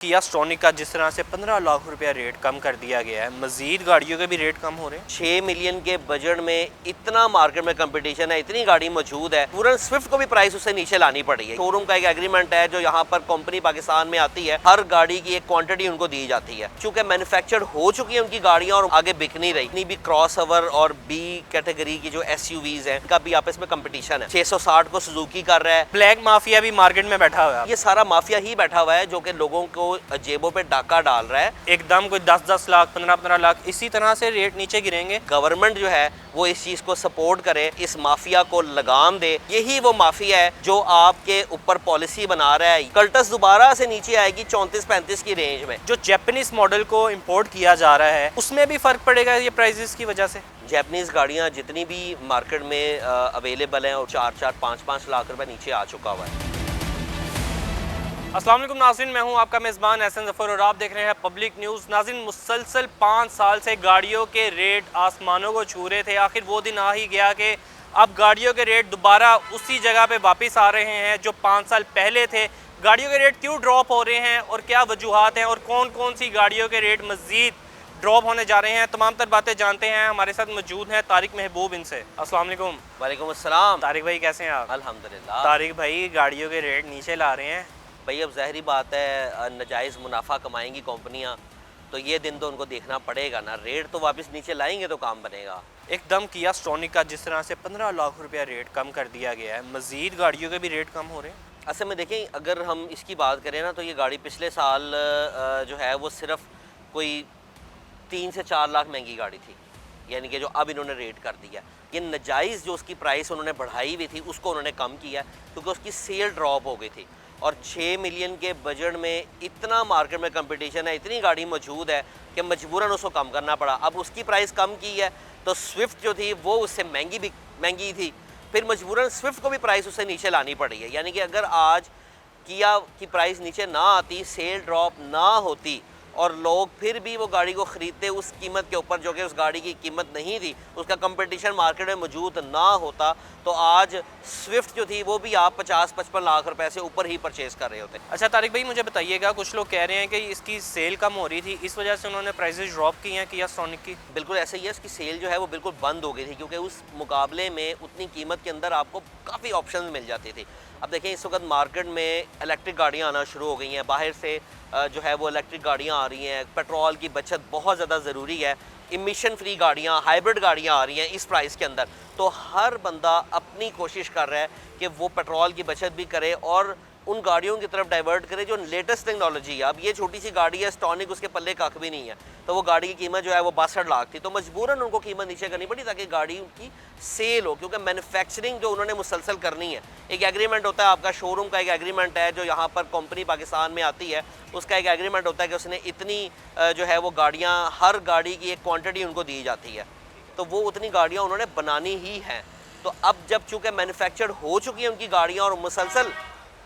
किया स्टॉनिक का जिस तरह से 15 लाख रुपया रेट कम कर दिया गया है, मजीद गाड़ियों के भी रेट कम हो रहे हैं। 6 मिलियन के बजट में इतना मार्केट में कंपटीशन है, इतनी गाड़ी मौजूद है, पूरा स्विफ्ट को भी प्राइस उससे नीचे लानी पड़ी है। शोरूम का एक एग्रीमेंट है जो यहाँ पर कंपनी पाकिस्तान में आती है, हर गाड़ी की एक क्वांटिटी उनको दी जाती है। चूंकि मैन्युफैक्चर्ड हो चुकी है उनकी गाड़ियां और आगे बिक नहीं रही, इतनी भी क्रॉस ओवर और बी कैटेगरी की जो SUVs है इनका भी आपस में कंपटीशन है। 660 को सुजुकी कर रहा है। ब्लैक माफिया भी मार्केट में बैठा हुआ है। ये सारा माफिया ही बैठा हुआ है जो कि लोगों को जेबों पे डाका डाल रहा है। एकदम कोई 10-10 लाख 15-15 लाख इसी तरह से रेट नीचे गिरेंगे। गवर्नमेंट जो है वो इस चीज को सपोर्ट करे, इस माफिया को लगाम दे। यही वो माफिया है जो आपके ऊपर पॉलिसी बना रहा है। कल्टस दोबारा से नीचे आएगी 34-35 की रेंज में। जो जापानीज मॉडल को इंपोर्ट किया जा रहा है उसमें भी फर्क पड़ेगा ये प्राइसेस की वजह से। जापानीज गाड़ियां जितनी भी मार्केट में अवेलेबल हैं और 4-4 5-5 लाख रुपए नीचे आ चुका हुआ है। अस्सलाम वालेकुम नाज़रीन, मैं हूं आपका मेज़बान एहसन ज़फ़र और आप देख रहे हैं पब्लिक न्यूज़। नाज़रीन, मुसलसल 5 साल से गाड़ियों के रेट आसमानों को छू रहे थे। आखिर वो दिन आ ही गया कि अब गाड़ियों के रेट दोबारा उसी जगह पे वापस आ रहे हैं जो 5 साल पहले थे। गाड़ियों के रेट क्यों ड्रॉप हो रहे हैं और क्या वजूहात हैं और कौन कौन सी गाड़ियों के रेट मज़ीद ड्रॉप होने जा रहे हैं, तमाम तर बातें जानते हैं। हमारे साथ मौजूद हैं तारिक महबूब इनसे। अस्सलाम वालेकुम। वालेकुम अस्सलाम। तारिक भाई कैसे हैं आप? अल्हम्दुलिल्लाह। तारिक भाई, गाड़ियों के रेट नीचे ला रहे हैं। भाई अब ज़ाहिरी बात है, नजायज़ मुनाफा कमाएंगी कंपनियां, तो ये दिन तो उनको देखना पड़ेगा ना। रेट तो वापस नीचे लाएंगे तो काम बनेगा। एकदम किया स्टॉनिक का जिस तरह से 15 लाख रुपया रेट कम कर दिया गया है, मजीद गाड़ियों के भी रेट कम हो रहे हैं। असल में देखें, अगर हम इसकी बात करें ना तो ये गाड़ी पिछले साल जो है वो सिर्फ कोई 3 से 4 लाख महंगी गाड़ी थी, यानी कि जो अब इन्होंने रेट कर दिया। ये नजायज़ जो उसकी प्राइस उन्होंने बढ़ाई हुई थी उसको उन्होंने कम किया क्योंकि उसकी सेल ड्रॉप हो गई थी। और 6 मिलियन के बजट में इतना मार्केट में कंपटीशन है, इतनी गाड़ी मौजूद है कि मजबूरन उसको कम करना पड़ा। अब उसकी प्राइस कम की है तो स्विफ्ट जो थी वो उससे महंगी थी, फिर मजबूरन स्विफ्ट को भी प्राइस उससे नीचे लानी पड़ी है। यानी कि अगर आज किया की प्राइस नीचे ना आती, सेल ड्रॉप ना होती और लोग फिर भी वो गाड़ी को ख़रीदते उस कीमत के ऊपर जो कि उस गाड़ी की कीमत नहीं थी, उसका कंपटीशन मार्केट में मौजूद ना होता, तो आज स्विफ्ट जो थी वो भी आप 50-55 लाख रुपए से ऊपर ही परचेज़ कर रहे होते। अच्छा तारिक भाई, मुझे बताइएगा, कुछ लोग कह रहे हैं कि इसकी सेल कम हो रही थी, इस वजह से उन्होंने प्राइसेस ड्रॉप की हैं किया स्टॉनिक की। बिल्कुल ऐसा ही है, इसकी सेल जो है वो बिल्कुल बंद हो गई थी क्योंकि उस मुकाबले में उतनी कीमत के अंदर आपको काफ़ी ऑप्शन मिल जाती थी। अब देखें, इस वक्त मार्केट में इलेक्ट्रिक गाड़ियाँ आना शुरू हो गई हैं, बाहर से जो है वो इलेक्ट्रिक गाड़ियाँ आ रही हैं। पेट्रोल की बचत बहुत ज़्यादा ज़रूरी है। इमिशन फ्री गाड़ियाँ, हाइब्रिड गाड़ियाँ आ रही हैं इस प्राइस के अंदर, तो हर बंदा अपनी कोशिश कर रहा है कि वो पेट्रोल की बचत भी करे और उन गाड़ियों की तरफ डाइवर्ट करे जो लेटेस्ट टेक्नोलॉजी है। अब ये छोटी सी गाड़ी है स्टॉनिक, उसके पल्ले कख भी नहीं है, तो वो गाड़ी की कीमत जो है वो 62 लाख थी, तो मजबूरन उनको कीमत नीचे करनी पड़ी ताकि गाड़ी उनकी सेल हो, क्योंकि मैन्युफैक्चरिंग जो उन्होंने मुसलसल करनी है। एक एग्रीमेंट होता है आपका, शोरूम का एक एग्रीमेंट है जो यहाँ पर कंपनी पाकिस्तान में आती है, उसका एक एग्रीमेंट होता है कि उसने इतनी जो है वो गाड़ियाँ, हर गाड़ी की एक क्वान्टिटी उनको दी जाती है, तो वो उतनी गाड़ियाँ उन्होंने बनानी ही हैं। तो अब जब चूँकि मैन्युफैक्चर्ड हो चुकी हैं उनकी गाड़ियाँ और मुसलसल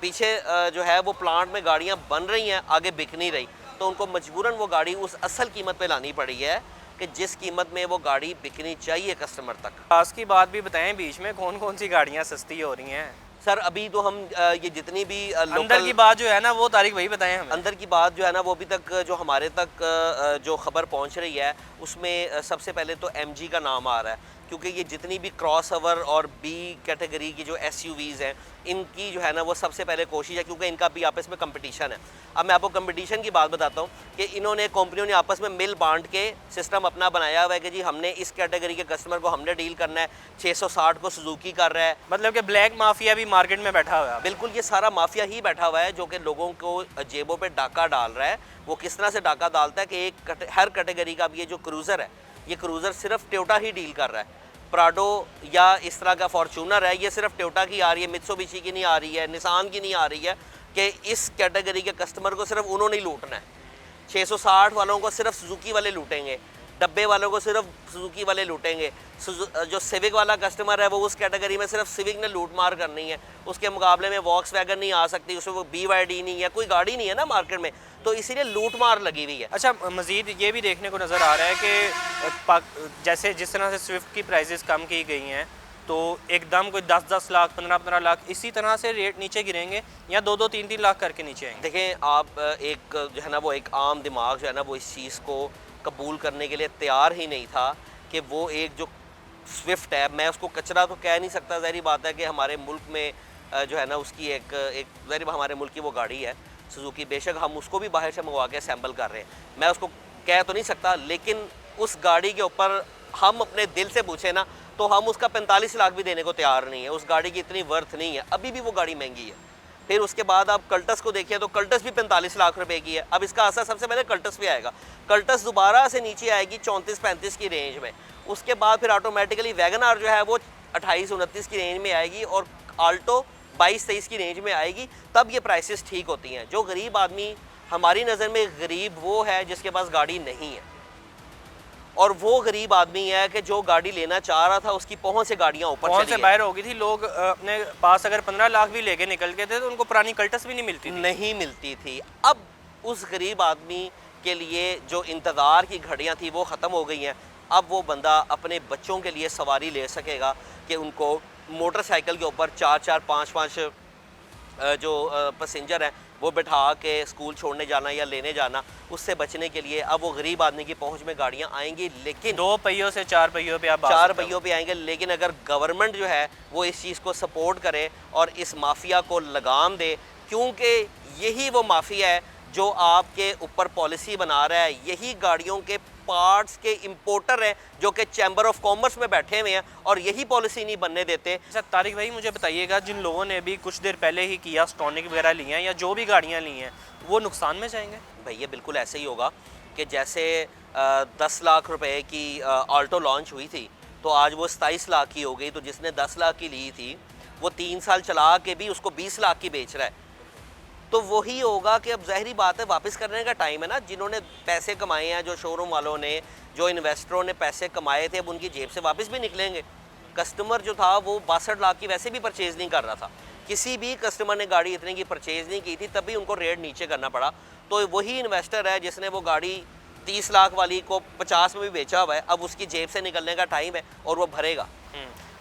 पीछे जो है वो प्लांट में गाड़ियां बन रही हैं, आगे बिक नहीं रही, तो उनको मजबूरन वो गाड़ी उस असल कीमत पे लानी पड़ी है कि जिस कीमत में वो गाड़ी बिकनी चाहिए कस्टमर तक। खास की बात भी बताएं, बीच में कौन कौन सी गाड़ियाँ सस्ती हो रही हैं? सर अभी तो हम ये जितनी भी अंदर की बात जो है ना वो तारीख भाई बताएं हमें। अंदर की बात जो है ना वो अभी तक जो हमारे तक जो खबर पहुंच रही है उसमें सबसे पहले तो MG का नाम आ रहा है, क्योंकि ये जितनी भी क्रॉस ओवर और बी कैटेगरी की जो SUVs हैं इनकी जो है ना वो सबसे पहले कोशिश है, क्योंकि इनका भी आपस में कंपटीशन है। अब मैं आपको कंपटीशन की बात बताता हूँ कि इन्होंने कंपनियों ने आपस में मिल बांट के सिस्टम अपना बनाया हुआ है कि जी हमने इस कैटेगरी के कस्टमर को हमने डील करना है। 660 को सुजुकी कर रहा है, मतलब कि ब्लैक माफिया भी मार्केट में बैठा हुआ है। बिल्कुल ये सारा माफिया ही बैठा हुआ है जो कि लोगों को जेबों पे डाका डाल रहा है। वो किस तरह से डाका डालता है कि हर कैटेगरी का, अब ये जो क्रूज़र है, ये क्रूज़र सिर्फ टोयोटा ही डील कर रहा है। प्राडो या इस तरह का फॉर्चूनर है, ये सिर्फ टोयोटा की आ रही है, मित्सुबिशी की नहीं आ रही है, निसान की नहीं आ रही है, कि इस कैटेगरी के कस्टमर को सिर्फ उन्होंने ही लूटना है। 660 वालों को सिर्फ सुजुकी वाले लूटेंगे, डब्बे वालों को सिर्फ सुजुकी वाले लूटेंगे। जो सिविक वाला कस्टमर है वो उस कैटेगरी में सिर्फ सिविक ने लूट मार करनी है, उसके मुकाबले में वॉक्सवैगन नहीं आ सकती, उसमें वो BYD नहीं है, कोई गाड़ी नहीं है ना मार्केट में, तो इसीलिए लूट मार लगी हुई है। अच्छा, मज़ीद ये भी देखने को नज़र आ रहा है कि जैसे जिस तरह से स्विफ्ट की प्राइसेस कम की गई हैं तो एकदम कोई 10-10 लाख 15-15 लाख इसी तरह से रेट नीचे गिरेंगे या 2-2 3-3 लाख करके नीचे आएंगे? देखें आप एक जो है ना वो एक आम दिमाग जो है ना वो इस चीज़ को कबूल करने के लिए तैयार ही नहीं था कि वो एक जो स्विफ्ट है, मैं उसको कचरा तो कह नहीं सकता, ज़ाहिर बात है कि हमारे मुल्क में जो है ना उसकी एक ज़ाहिर हमारे मुल्क की वो गाड़ी है सुजुकी, बेशक हम उसको भी बाहर से मंगवा के असेंबल कर रहे हैं, मैं उसको कह तो नहीं सकता, लेकिन उस गाड़ी के ऊपर हम अपने दिल से पूछे ना तो हम उसका 45 लाख भी देने को तैयार नहीं है। उस गाड़ी की इतनी वर्थ नहीं है, अभी भी वो गाड़ी महंगी है। फिर उसके बाद आप कल्टस को देखिए तो कल्टस भी 45 लाख रुपए की है। अब इसका असर सबसे पहले कल्टस पे आएगा, कल्टस दोबारा से नीचे आएगी 34-35 की रेंज में। उसके बाद फिर ऑटोमेटिकली वैगन आर जो है वो 28-29 की रेंज में आएगी और आल्टो 22-23 की रेंज में आएगी, तब ये प्राइसेस ठीक होती हैं। जो गरीब आदमी, हमारी नज़र में गरीब वो है जिसके पास गाड़ी नहीं है, और वो गरीब आदमी है कि जो गाड़ी लेना चाह रहा था उसकी पहुंच से गाड़ियां ऊपर पहुंच चली से गई। बाहर हो गई थी। लोग अपने पास अगर 15 लाख भी लेके निकल गए थे तो उनको पुरानी कल्टस भी नहीं मिलती थी। नहीं मिलती थी। अब उस गरीब आदमी के लिए जो इंतज़ार की घड़ियां थी वो ख़त्म हो गई हैं। अब वो बंदा अपने बच्चों के लिए सवारी ले सकेगा कि उनको मोटरसाइकिल के ऊपर 4-4 5-5 जो पैसेंजर हैं वो बिठा के स्कूल छोड़ने जाना या लेने जाना, उससे बचने के लिए अब वो गरीब आदमी की पहुंच में गाड़ियां आएंगी, लेकिन 2 पहियों से 4 पहियों पे आप 4 पहियों पे आएंगे। लेकिन अगर गवर्नमेंट जो है वो इस चीज़ को सपोर्ट करे और इस माफिया को लगाम दे, क्योंकि यही वो माफिया है जो आपके ऊपर पॉलिसी बना रहा है, यही गाड़ियों के पार्ट्स के इंपोर्टर हैं जो कि चैम्बर ऑफ कॉमर्स में बैठे हुए हैं और यही पॉलिसी नहीं बनने देते। अच्छा तारिक भाई, मुझे बताइएगा, जिन लोगों ने भी कुछ देर पहले ही किया स्टॉनिक वगैरह ली हैं या जो भी गाड़ियां ली हैं, वो नुकसान में जाएंगे? भैया बिल्कुल ऐसे ही होगा कि जैसे 10 लाख रुपए की आल्टो लॉन्च हुई थी तो आज वो 27 लाख की हो गई, तो जिसने 10 लाख की ली थी वो 3 साल चला के भी उसको 20 लाख की बेच रहा है। तो वही होगा कि अब ज़ाहिरी बात है वापस करने का टाइम है ना। जिन्होंने पैसे कमाए हैं, जो शोरूम वालों ने, जो इन्वेस्टरों ने पैसे कमाए थे, अब उनकी जेब से वापस भी निकलेंगे। कस्टमर जो था वो 62 लाख की वैसे भी परचेज़ नहीं कर रहा था, किसी भी कस्टमर ने गाड़ी इतने की परचेज़ नहीं की थी, तभी उनको रेट नीचे करना पड़ा। तो वही इन्वेस्टर है जिसने वो गाड़ी 30 लाख वाली को 50 में भी बेचा हुआ है, अब उसकी जेब से निकलने का टाइम है और वो भरेगा।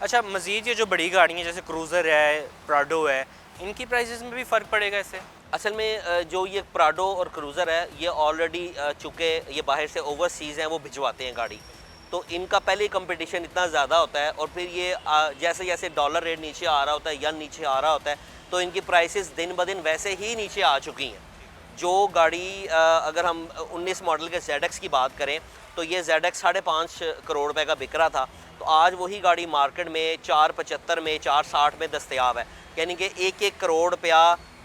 अच्छा, मज़ीद ये जो बड़ी गाड़ियाँ जैसे क्रूज़र है, प्राडो है, इनकी प्राइसेस में भी फ़र्क पड़ेगा इससे? असल में जो ये प्राडो और क्रूज़र है ये ऑलरेडी चूँकि ये बाहर से ओवरसीज़ हैं वो भिजवाते हैं गाड़ी, तो इनका पहले कंपटीशन इतना ज़्यादा होता है और फिर ये जैसे जैसे डॉलर रेट नीचे आ रहा होता है, यन नीचे आ रहा होता है, तो इनकी प्राइसेस दिन ब दिन वैसे ही नीचे आ चुकी हैं। जो गाड़ी अगर हम 19 मॉडल के ZX की बात करें तो ये ZX 5.5 करोड़ रुपए का बिक रहा था, तो आज वही गाड़ी मार्केट में 4.75 में 4.60 में दस्तयाब है, यानी कि 1-1 करोड़ रुपया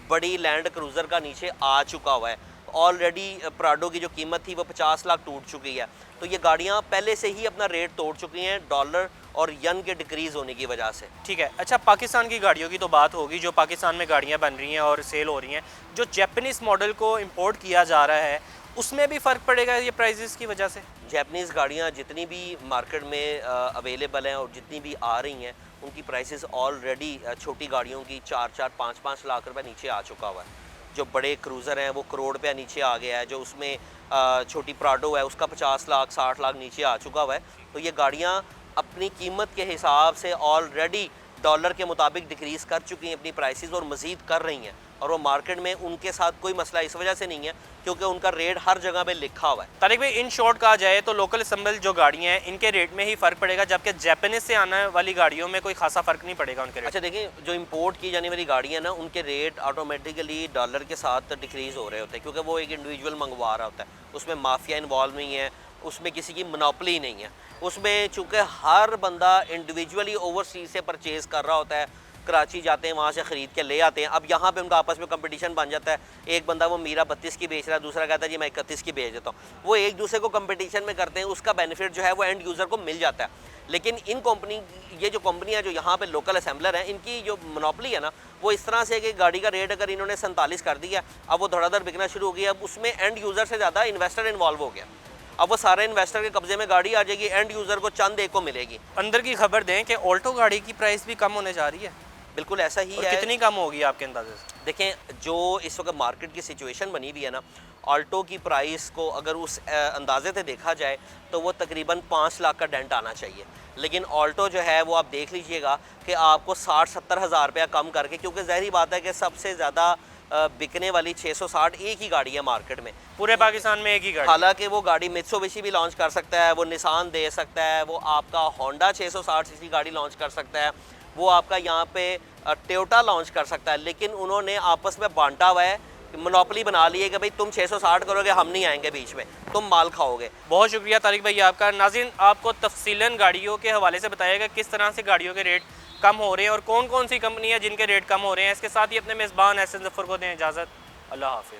बड़ी लैंड क्रूज़र का नीचे आ चुका हुआ है। ऑलरेडी प्राडो की जो कीमत थी वो 50 लाख टूट चुकी है, तो ये गाड़ियाँ पहले से ही अपना रेट तोड़ चुकी हैं डॉलर और यन के डिक्रीज़ होने की वजह से। ठीक है। अच्छा, पाकिस्तान की गाड़ियों की तो बात होगी, जो पाकिस्तान में गाड़ियाँ बन रही हैं और सेल हो रही हैं, जो जैपनीज़ मॉडल को इंपोर्ट किया जा रहा है उसमें भी फ़र्क पड़ेगा ये प्राइसेस की वजह से? जैपनीज़ गाड़ियाँ जितनी भी मार्केट में अवेलेबल हैं और जितनी भी आ रही हैं उनकी प्राइसेस ऑलरेडी छोटी गाड़ियों की 4-4 5-5 लाख रुपए नीचे आ चुका हुआ है। जो बड़े क्रूज़र हैं वो करोड़ रुपया नीचे आ गया है, जो उसमें छोटी प्राडो है उसका 50 लाख 60 लाख नीचे आ चुका हुआ है। तो ये गाड़ियाँ अपनी कीमत के हिसाब से ऑलरेडी डॉलर के मुताबिक डिक्रीज़ कर चुकी हैं अपनी प्राइसेस और मज़ीद कर रही हैं, और वो मार्केट में उनके साथ कोई मसला इस वजह से नहीं है क्योंकि उनका रेट हर जगह पे लिखा हुआ है। तारिक भाई, इन शॉर्ट कहा जाए तो लोकल असेंबल जो गाड़ियाँ हैं इनके रेट में ही फ़र्क पड़ेगा, जबकि जापानीज से आने वाली गाड़ियों में कोई खासा फ़र्क नहीं पड़ेगा उनके रेट? अच्छा देखिए, जो इंपोर्ट की जाने वाली गाड़ियाँ ना उनके रेट ऑटोमेटिकली डॉलर के साथ डिक्रीज़ हो रहे होते हैं क्योंकि वो एक इंडिविजुअल मंगवा रहा होता है, उसमें माफिया इन्वॉल्व नहीं है, उसमें किसी की मोनोपोली नहीं है, उसमें चूँकि हर बंदा इंडिविजुअली ओवरसीज से परचेज़ कर रहा होता है, कराची जाते हैं वहाँ से ख़रीद के ले आते हैं। अब यहाँ पे उनका आपस में कंपटीशन बन जाता है, एक बंदा वो मीरा 32 की बेच रहा है, दूसरा कहता है जी मैं 31 की बेच देता हूँ, वो एक दूसरे को कंपटीशन में करते हैं, उसका बेनिफिट जो है वो एंड यूज़र को मिल जाता है। लेकिन इन कंपनी, ये जो कंपनियाँ जो यहाँ पे लोकल असेंबलर हैं, इनकी जो मोनोपोली है ना वो इस तरह से कि गाड़ी का रेट अगर इन्होंने 47 कर दिया, अब वो धड़ाधड़ बिकना शुरू हो गया, अब उसमें एंड यूज़र से ज़्यादा इन्वेस्टर इन्वॉल्व हो गया, अब वो सारे इन्वेस्टर के कब्जे में गाड़ी आ जाएगी, एंड यूज़र को चंद एक को मिलेगी। अंदर की खबर दें कि ऑल्टो गाड़ी की प्राइस भी कम होने जा रही है? बिल्कुल ऐसा ही है। कितनी कम होगी आपके अंदाजे से? देखें, जो इस वक्त मार्केट की सिचुएशन बनी हुई है ना ऑल्टो की प्राइस को अगर उस अंदाजे से देखा जाए तो वो तकरीबन 5 लाख का डेंट आना चाहिए, लेकिन ऑल्टो जो है वो आप देख लीजिएगा कि आपको 60-70 हज़ार रुपया कम करके, क्योंकि ज़ाहिर बात है कि सबसे ज़्यादा बिकने वाली 660 एक ही गाड़ी है मार्केट में, पूरे पाकिस्तान में एक ही गाड़ी। हालांकि वो गाड़ी मित्सुबिशी भी लॉन्च कर सकता है, वो निसान दे सकता है, वो आपका होंडा 660 सीसी गाड़ी लॉन्च कर सकता है, वो आपका यहाँ पे टोयोटा लॉन्च कर सकता है, लेकिन उन्होंने आपस में बांटा हुआ है, मोनोपोली बना ली है कि भाई तुम 660 करोगे, हम नहीं आएंगे बीच में, तुम माल खाओगे। बहुत शुक्रिया तारिक भाई आपका। नाज़रीन, आपको तफसीलन गाड़ियों के हवाले से बताएगा किस तरह से गाड़ियों के रेट कम हो रहे हैं और कौन कौन सी कंपनी है जिनके रेट कम हो रहे हैं। इसके साथ ही अपने मेज़बान एहसन ज़फ़र को दें इजाज़त। अल्लाह हाफ़िज़।